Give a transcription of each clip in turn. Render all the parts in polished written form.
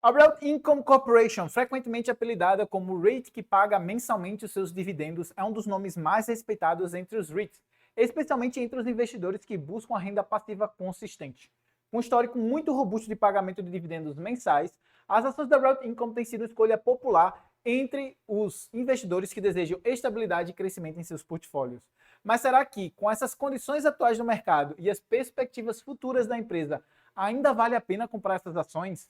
A Real Income Corporation, frequentemente apelidada como o REIT que paga mensalmente os seus dividendos, é um dos nomes mais respeitados entre os REITs, especialmente entre os investidores que buscam a renda passiva consistente. Com um histórico muito robusto de pagamento de dividendos mensais, as ações da Real Income têm sido escolha popular entre os investidores que desejam estabilidade e crescimento em seus portfólios. Mas será que, com essas condições atuais do mercado e as perspectivas futuras da empresa, ainda vale a pena comprar essas ações?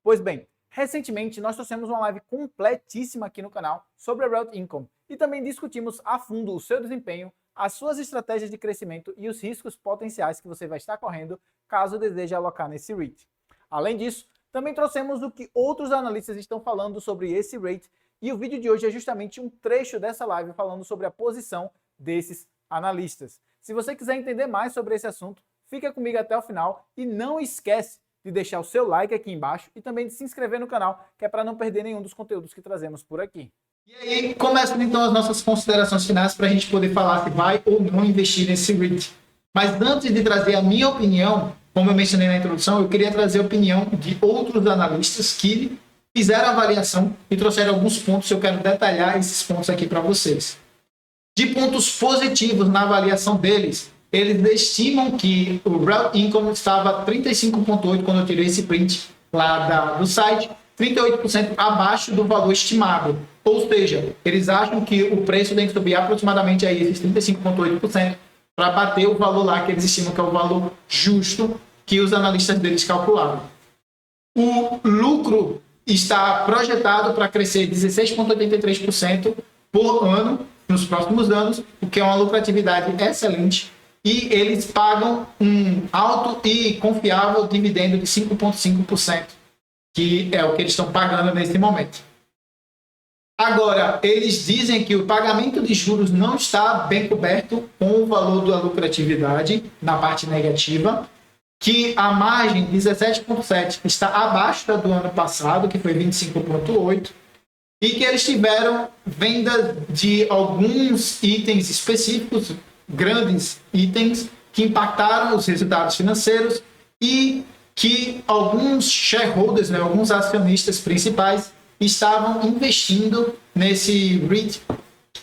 Pois bem, recentemente nós trouxemos uma live completíssima aqui no canal sobre a Real Income e também discutimos a fundo o seu desempenho, as suas estratégias de crescimento e os riscos potenciais que você vai estar correndo caso deseje alocar nesse REIT. Além disso, também trouxemos o que outros analistas estão falando sobre esse REIT e o vídeo de hoje é justamente um trecho dessa live falando sobre a posição desses analistas. Se você quiser entender mais sobre esse assunto, fica comigo até o final e não esquece de deixar o seu like aqui embaixo e também de se inscrever no canal, que é para não perder nenhum dos conteúdos que trazemos por aqui. E aí, começam então as nossas considerações finais para a gente poder falar se vai ou não investir nesse REIT. Mas antes de trazer a minha opinião, como eu mencionei na introdução, eu queria trazer a opinião de outros analistas que fizeram a avaliação e trouxeram alguns pontos. Eu quero detalhar esses pontos aqui para vocês. De pontos positivos na avaliação deles, eles estimam que o Real Income estava 35,8% quando eu tirei esse print lá do site, 38% abaixo do valor estimado. Ou seja, eles acham que o preço tem que subir aproximadamente aí esses 35,8% para bater o valor lá que eles estimam que é o valor justo que os analistas deles calcularam. O lucro está projetado para crescer 16,83% por ano nos próximos anos, o que é uma lucratividade excelente. E eles pagam um alto e confiável dividendo de 5,5%, que é o que eles estão pagando nesse momento. Agora, eles dizem que o pagamento de juros não está bem coberto com o valor da lucratividade na parte negativa, que a margem 17,7% está abaixo da do ano passado, que foi 25,8%, e que eles tiveram venda de alguns itens específicos, grandes itens que impactaram os resultados financeiros e que alguns shareholders, né, alguns acionistas principais, estavam investindo nesse REIT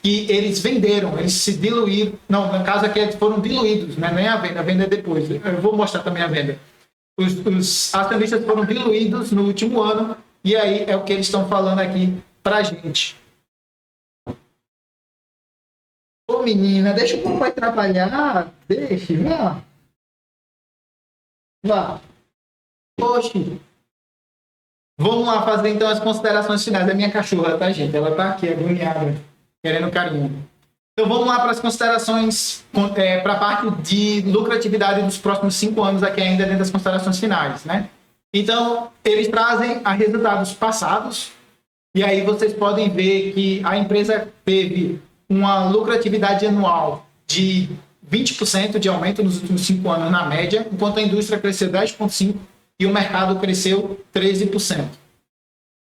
e eles venderam, eles se diluíram. Não, no caso aqui eles foram diluídos, né, nem a venda é depois. Eu vou mostrar também a venda. Os acionistas foram diluídos no último ano e aí é o que eles estão falando aqui pra gente. Ô menina, deixa o papai trabalhar. Deixa, vá. Vá. Oxi. Vamos lá fazer então as considerações finais da minha cachorra, tá, gente? Ela tá aqui agoniada, querendo carinho. Então vamos lá para as considerações, para a parte de lucratividade dos próximos 5 anos aqui ainda dentro das considerações finais, né? Então, eles trazem a resultados passados, e aí vocês podem ver que a empresa teve uma lucratividade anual de 20% de aumento nos últimos 5 anos na média, enquanto a indústria cresceu 10,5% e o mercado cresceu 13%.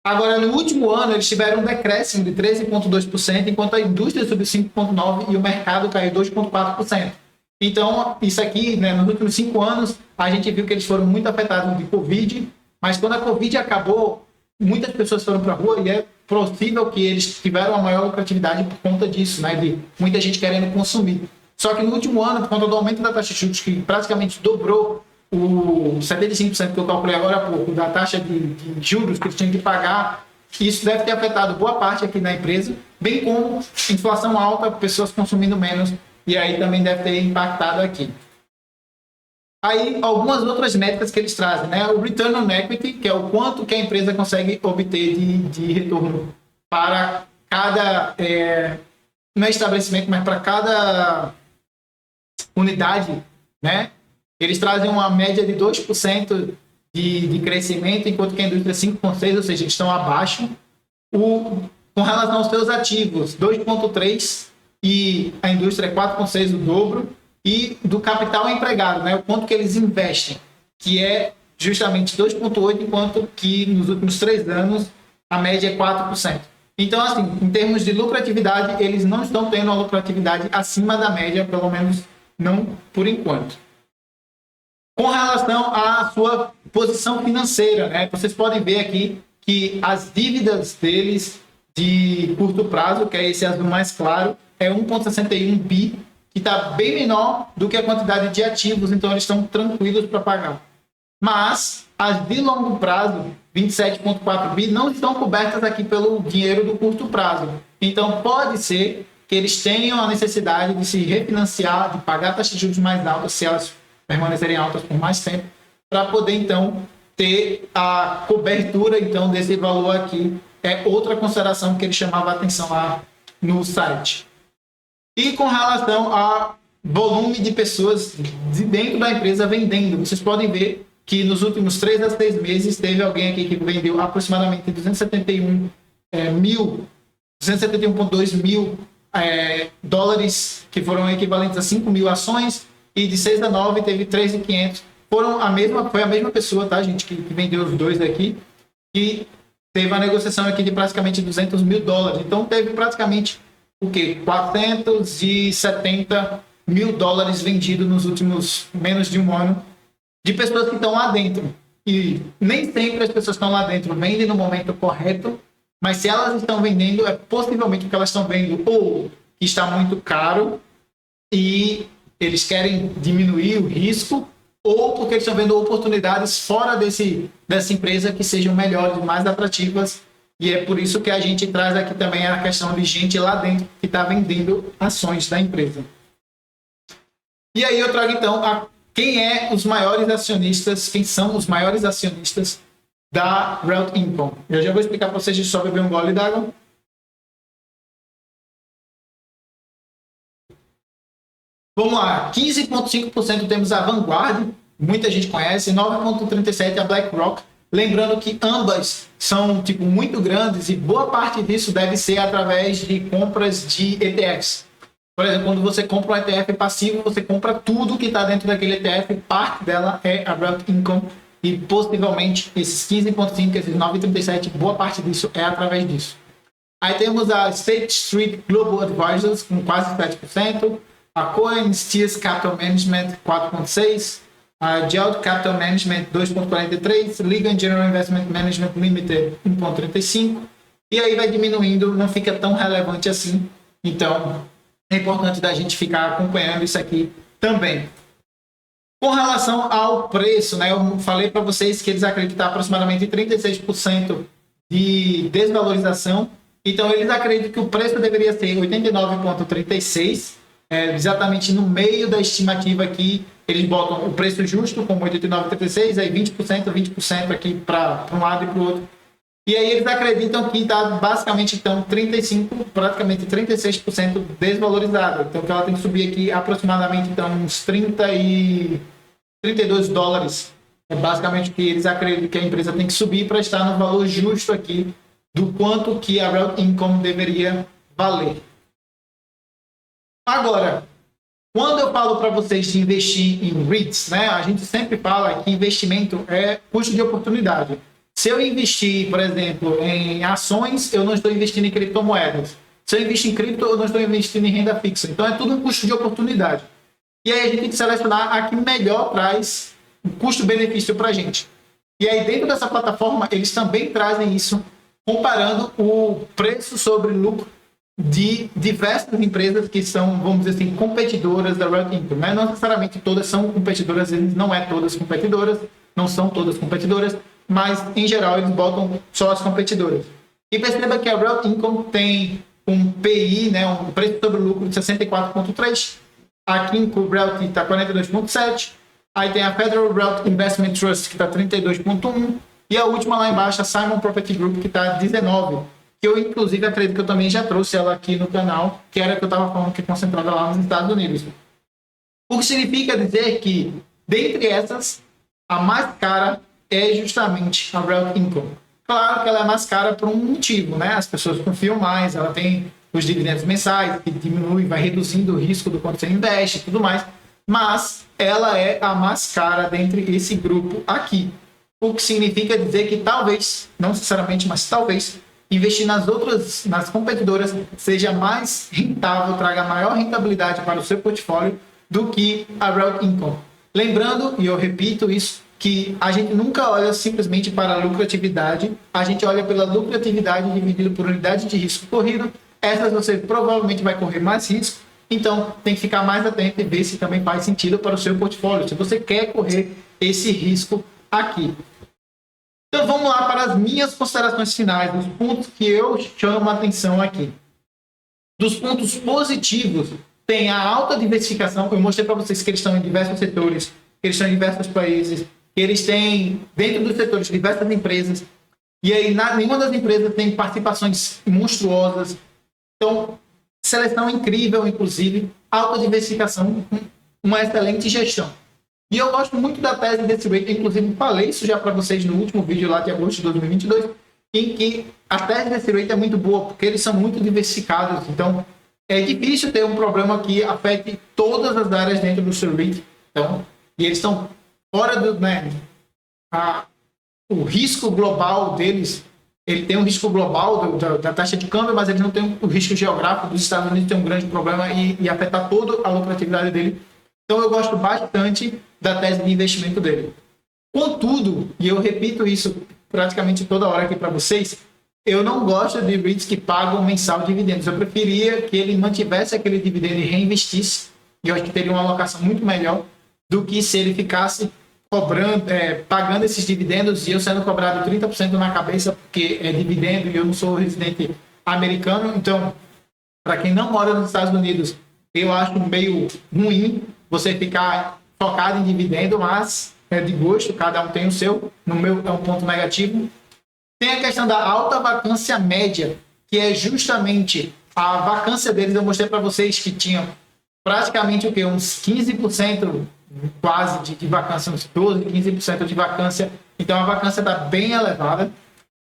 Agora, no último ano, eles tiveram um decréscimo de 13,2%, enquanto a indústria subiu 5,9% e o mercado caiu 2,4%. Então, isso aqui, né, nos últimos 5 anos, a gente viu que eles foram muito afetados de Covid, mas quando a Covid acabou, muitas pessoas foram para a rua e é possível que eles tiveram uma maior lucratividade por conta disso, né, de muita gente querendo consumir. Só que no último ano, por conta do aumento da taxa de juros, que praticamente dobrou o 75% que eu calculei agora há pouco, da taxa de juros que eles tinham que pagar, isso deve ter afetado boa parte aqui na empresa, bem como inflação alta, pessoas consumindo menos, e aí também deve ter impactado aqui. Aí, algumas outras métricas que eles trazem, né? O Return on Equity, que é o quanto que a empresa consegue obter de retorno para cada, não é estabelecimento, mas para cada unidade, né? Eles trazem uma média de 2% de crescimento, enquanto que a indústria é 5,6%, ou seja, eles estão abaixo. Com relação aos seus ativos, 2,3% e a indústria é 4,6%, o dobro. E do capital empregado, né? O quanto que eles investem, que é justamente 2,8%, enquanto que nos últimos 3 anos a média é 4%. Então, assim, em termos de lucratividade, eles não estão tendo uma lucratividade acima da média, pelo menos não por enquanto. Com relação à sua posição financeira, né? Vocês podem ver aqui que as dívidas deles de curto prazo, que é esse azul mais claro, é 1,61 bi, que está bem menor do que a quantidade de ativos, então eles estão tranquilos para pagar. Mas as de longo prazo, 27,4 bi, não estão cobertas aqui pelo dinheiro do curto prazo. Então pode ser que eles tenham a necessidade de se refinanciar, de pagar taxas de juros mais altas, se elas permanecerem altas por mais tempo, para poder então ter a cobertura então desse valor aqui. É outra consideração que ele chamava a atenção lá no site. E com relação ao volume de pessoas de dentro da empresa vendendo, vocês podem ver que nos últimos 3 a 6 meses teve alguém aqui que vendeu aproximadamente 271,2 mil dólares, que foram equivalentes a 5 mil ações, e de 6 a 9 teve 3.500. Foi a mesma pessoa, tá, gente, que vendeu os dois aqui, que teve uma negociação aqui de praticamente 200 mil dólares. Então teve praticamente o quê? 470 mil dólares vendidos nos últimos menos de um ano, de pessoas que estão lá dentro. E nem sempre as pessoas que estão lá dentro vendem no momento correto, mas se elas estão vendendo, é possivelmente porque elas estão vendo ou que está muito caro e eles querem diminuir o risco, ou porque eles estão vendo oportunidades fora dessa empresa que sejam melhores, mais atrativas. E é por isso que a gente traz aqui também a questão de gente lá dentro que está vendendo ações da empresa. E aí eu trago então quem são os maiores acionistas da Realty Income. Eu já vou explicar para vocês, só beber um gole d'água. Vamos lá, 15,5% temos a Vanguard, muita gente conhece, 9,37% a BlackRock. Lembrando que ambas são muito grandes e boa parte disso deve ser através de compras de ETFs. Por exemplo, quando você compra um ETF passivo, você compra tudo que está dentro daquele ETF, parte dela é a Realty Income, e possivelmente esses 15,5%, esses 9,37%, boa parte disso é através disso. Aí temos a State Street Global Advisors com quase 7%, a Cohen Steers Capital Management 4,6%, a Geld Capital Management 2,43%, Ligan General Investment Management Limited 1,35%, e aí vai diminuindo, não fica tão relevante assim. Então é importante da gente ficar acompanhando isso aqui também. Com relação ao preço, né, eu falei para vocês que eles acreditam aproximadamente 36% de desvalorização. Então eles acreditam que o preço deveria ser 89,36, exatamente no meio da estimativa aqui. Eles botam o preço justo como 89,36, aí 20% aqui para um lado e para o outro. E aí eles acreditam que está basicamente então 35%, praticamente 36% desvalorizado. Então que ela tem que subir aqui aproximadamente então uns 32 dólares. É basicamente o que eles acreditam que a empresa tem que subir para estar no valor justo aqui do quanto que a Realty Income deveria valer. Agora, quando eu falo para vocês de investir em REITs, né, a gente sempre fala que investimento é custo de oportunidade. Se eu investir, por exemplo, em ações, eu não estou investindo em criptomoedas. Se eu investir em cripto, eu não estou investindo em renda fixa. Então é tudo um custo de oportunidade. E aí a gente tem que selecionar a que melhor traz o custo-benefício para a gente. E aí dentro dessa plataforma, eles também trazem isso, comparando o preço sobre lucro de diversas empresas que são, vamos dizer assim, competidoras da Realty Income. Não necessariamente todas são competidoras, não é todas competidoras, não são todas competidoras, mas em geral eles botam só as competidoras. E perceba que a Realty Income tem um PI, né, um preço sobre lucro de 64,3, a Kimco Realty está 42,7, aí tem a Federal Realty Investment Trust que está 32,1, e a última lá embaixo, a Simon Property Group, que está 19, que eu inclusive acredito que eu também já trouxe ela aqui no canal, que era que eu estava falando que é concentrada lá nos Estados Unidos. O que significa dizer que, dentre essas, a mais cara é justamente a Realty Income. Claro que ela é mais cara por um motivo, né? As pessoas confiam mais, ela tem os dividendos mensais, que diminui, vai reduzindo o risco do quanto você investe e tudo mais, mas ela é a mais cara dentre esse grupo aqui. O que significa dizer que talvez, não necessariamente, mas talvez, investir nas competidoras seja mais rentável, traga maior rentabilidade para o seu portfólio do que a Realty Income. Lembrando, e eu repito isso, que a gente nunca olha simplesmente para a lucratividade, a gente olha pela lucratividade dividido por unidade de risco corrido. Essas você provavelmente vai correr mais risco, então tem que ficar mais atento e ver se também faz sentido para o seu portfólio, se você quer correr esse risco aqui. Então vamos lá para as minhas considerações finais, os pontos que eu chamo a atenção aqui. Dos pontos positivos, tem a alta diversificação. Eu mostrei para vocês que eles estão em diversos setores, que eles estão em diversos países, que eles têm, dentro dos setores, diversas empresas. E aí, nenhuma das empresas tem participações monstruosas. Então, seleção incrível, inclusive, alta diversificação, uma excelente gestão. E eu gosto muito da tese desse rating, inclusive falei isso já para vocês no último vídeo lá de agosto de 2022, em que a tese desse rating é muito boa, porque eles são muito diversificados. Então, é difícil ter um problema que afete todas as áreas dentro do seu rating. Então, e eles estão fora do... o risco global deles, ele tem um risco global da taxa de câmbio, mas eles não têm o risco geográfico dos Estados Unidos, tem um grande problema e afetar toda a lucratividade dele. Então, eu gosto bastante da tese de investimento dele. Contudo, e eu repito isso praticamente toda hora aqui para vocês, eu não gosto de REITs que pagam mensal dividendos. Eu preferia que ele mantivesse aquele dividendo e reinvestisse, e eu acho que teria uma alocação muito melhor do que se ele ficasse cobrando, pagando esses dividendos e eu sendo cobrado 30% na cabeça porque é dividendo e eu não sou residente americano. Então, para quem não mora nos Estados Unidos, eu acho meio ruim você ficar focado em dividendo, mas é de gosto, cada um tem o seu. No meu é um ponto negativo. Tem a questão da alta vacância média, que é justamente a vacância deles. Eu mostrei para vocês que tinha praticamente o quê? Uns 15% quase de vacância, uns 12, 15% de vacância. Então a vacância está bem elevada.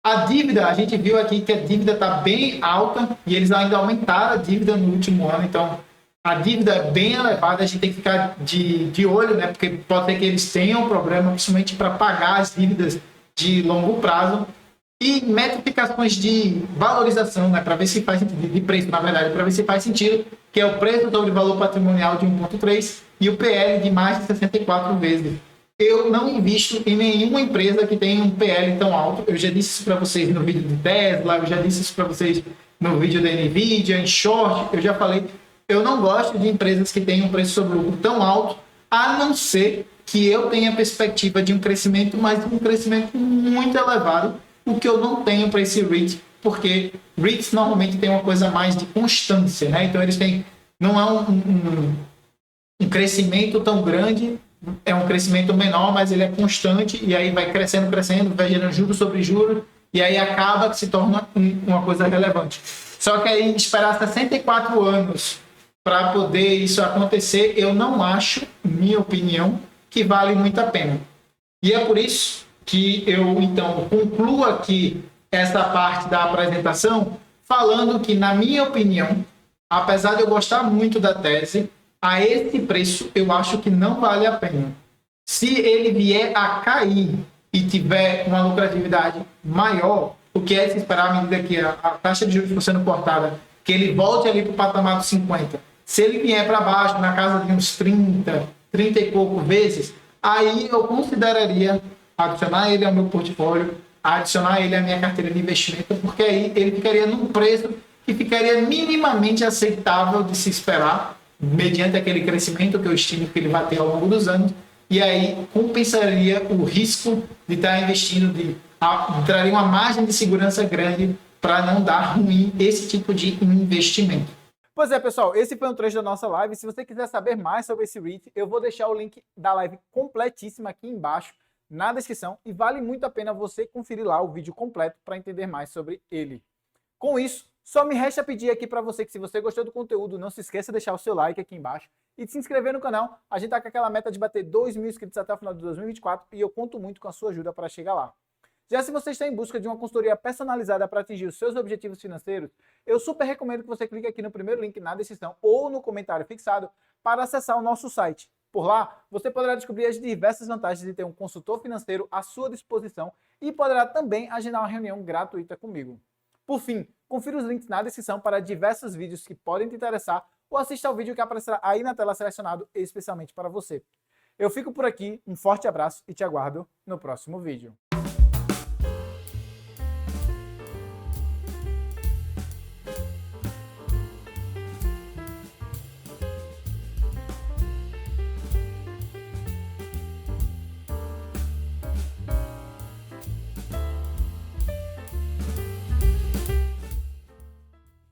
A dívida, a gente viu aqui que a dívida está bem alta e eles ainda aumentaram a dívida no último ano. Então a dívida é bem elevada, a gente tem que ficar de olho, né? Porque pode ser que eles tenham problema, principalmente para pagar as dívidas de longo prazo. E metrificações de valorização, né? Para ver se faz sentido, de preço, na verdade, para ver se faz sentido, que é o preço sobre valor patrimonial de 1,3 e o PL de mais de 64 vezes. Eu não invisto em nenhuma empresa que tenha um PL tão alto. Eu já disse isso para vocês no vídeo de Tesla, eu já disse isso para vocês no vídeo da Nvidia, em short, eu já falei. Eu não gosto de empresas que tenham um preço sobre lucro tão alto, a não ser que eu tenha perspectiva de um crescimento, mas um crescimento muito elevado, o que eu não tenho para esse REIT, porque REITs normalmente tem uma coisa mais de constância, né? Então eles têm, não é um crescimento tão grande, é um crescimento menor, mas ele é constante, e aí vai crescendo, vai gerando juros sobre juros, e aí acaba que se torna uma coisa relevante. Só que aí esperar 64 anos para poder isso acontecer, eu não acho, minha opinião, que vale muito a pena. E é por isso que eu, então, concluo aqui essa parte da apresentação falando que, na minha opinião, apesar de eu gostar muito da tese, a esse preço eu acho que não vale a pena. Se ele vier a cair e tiver uma lucratividade maior, o que é de se esperar à medida que a taxa de juros for sendo cortada, que ele volte ali para o patamar dos 50. Se ele vier para baixo, na casa de uns 30 e pouco vezes, aí eu consideraria adicionar ele ao meu portfólio, adicionar ele à minha carteira de investimento, porque aí ele ficaria num preço que ficaria minimamente aceitável de se esperar, mediante aquele crescimento que eu estimo que ele vai ter ao longo dos anos, e aí compensaria o risco de estar investindo, traria uma margem de segurança grande para não dar ruim esse tipo de investimento. Pois é, pessoal, esse foi um trecho da nossa live. Se você quiser saber mais sobre esse REIT, eu vou deixar o link da live completíssima aqui embaixo na descrição e vale muito a pena você conferir lá o vídeo completo para entender mais sobre ele. Com isso, só me resta pedir aqui para você que, se você gostou do conteúdo, não se esqueça de deixar o seu like aqui embaixo e de se inscrever no canal. A gente tá com aquela meta de bater 2.000 inscritos até o final de 2024 e eu conto muito com a sua ajuda para chegar lá. Já se você está em busca de uma consultoria personalizada para atingir os seus objetivos financeiros, eu super recomendo que você clique aqui no primeiro link na descrição ou no comentário fixado para acessar o nosso site. Por lá, você poderá descobrir as diversas vantagens de ter um consultor financeiro à sua disposição e poderá também agendar uma reunião gratuita comigo. Por fim, confira os links na descrição para diversos vídeos que podem te interessar ou assista ao vídeo que aparecerá aí na tela selecionado especialmente para você. Eu fico por aqui, um forte abraço e te aguardo no próximo vídeo.